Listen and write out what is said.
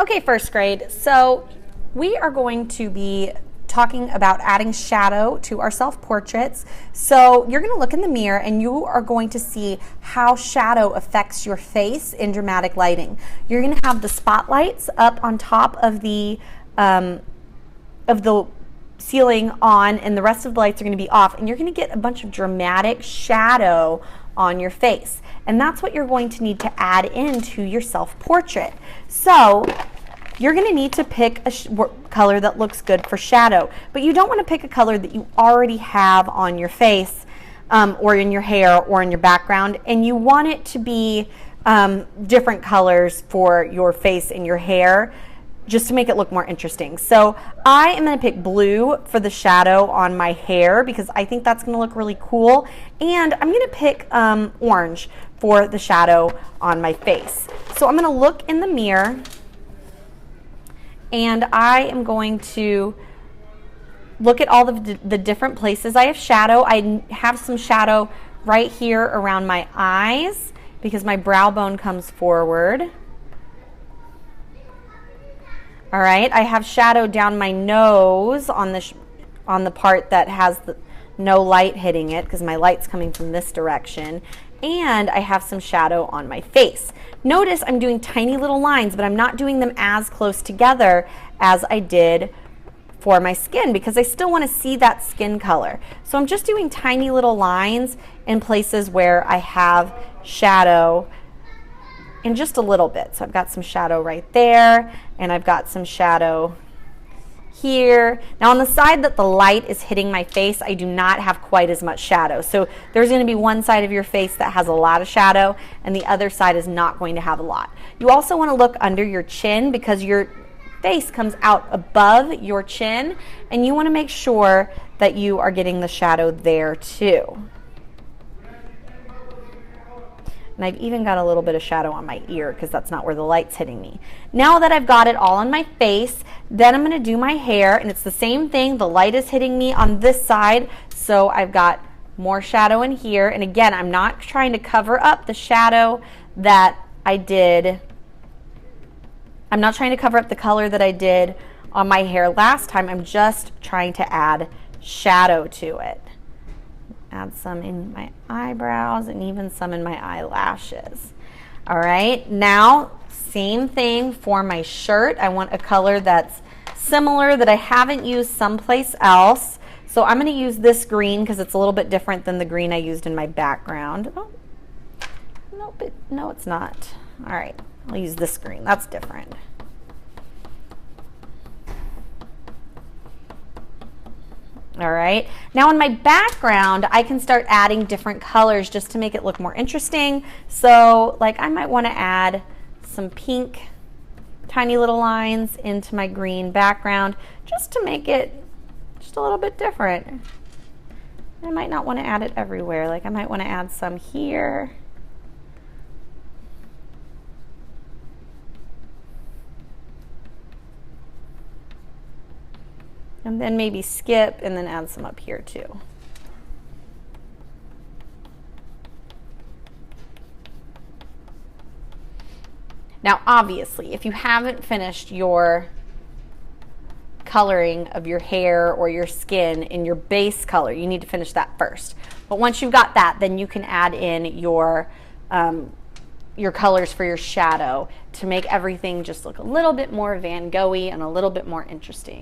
Okay, first grade, so we are going to be talking about adding shadow to our self-portraits. So you're going to look in the mirror and you are going to see how shadow affects your face in dramatic lighting. You're going to have the spotlights up on top of the ceiling on, and the rest of the lights are going to be off, and you're going to get a bunch of dramatic shadow on your face. And that's what you're going to need to add into your self-portrait. So you're going to need to pick a color that looks good for shadow, but you don't want to pick a color that you already have on your face or in your hair or in your background, and you want it to be different colors for your face and your hair just to make it look more interesting. So I am going to pick blue for the shadow on my hair because I think that's going to look really cool, and I'm going to pick orange for the shadow on my face. So I'm going to look in the mirror and I am going to look at all of the different places I have shadow. I have some shadow right here around my eyes because my brow bone comes forward. All right, I have shadow down my nose on the part that has no light hitting it because my light's coming from this direction. And I have some shadow on my face. Notice I'm doing tiny little lines, but I'm not doing them as close together as I did for my skin because I still want to see that skin color. So I'm just doing tiny little lines in places where I have shadow in just a little bit. So I've got some shadow right there, and I've got some shadow here. Now on the side that the light is hitting my face, I do not have quite as much shadow. So there's going to be one side of your face that has a lot of shadow and the other side is not going to have a lot. You also want to look under your chin because your face comes out above your chin, and you want to make sure that you are getting the shadow there too. And I've even got a little bit of shadow on my ear because that's not where the light's hitting me. Now that I've got it all on my face, then I'm going to do my hair, and it's the same thing. The light is hitting me on this side, so I've got more shadow in here. And again, I'm not trying to cover up the shadow that I did. I'm not trying to cover up the color that I did on my hair last time. I'm just trying to add shadow to it. Add some in my eyebrows and even some in my eyelashes. All right, now same thing for my shirt. I want a color that's similar that I haven't used someplace else. So I'm going to use this green because it's a little bit different than the green I used in my background. Oh, nope, no, it's not. All right, I'll use this green. That's different. All right, now in my background, I can start adding different colors just to make it look more interesting. So like I might want to add some pink, tiny little lines into my green background just to make it just a little bit different. I might not want to add it everywhere. Like I might want to add some here. And then maybe skip and then add some up here too. Now obviously, if you haven't finished your coloring of your hair or your skin in your base color, you need to finish that first. But once you've got that, then you can add in your colors for your shadow to make everything just look a little bit more Van Gogh-y and a little bit more interesting.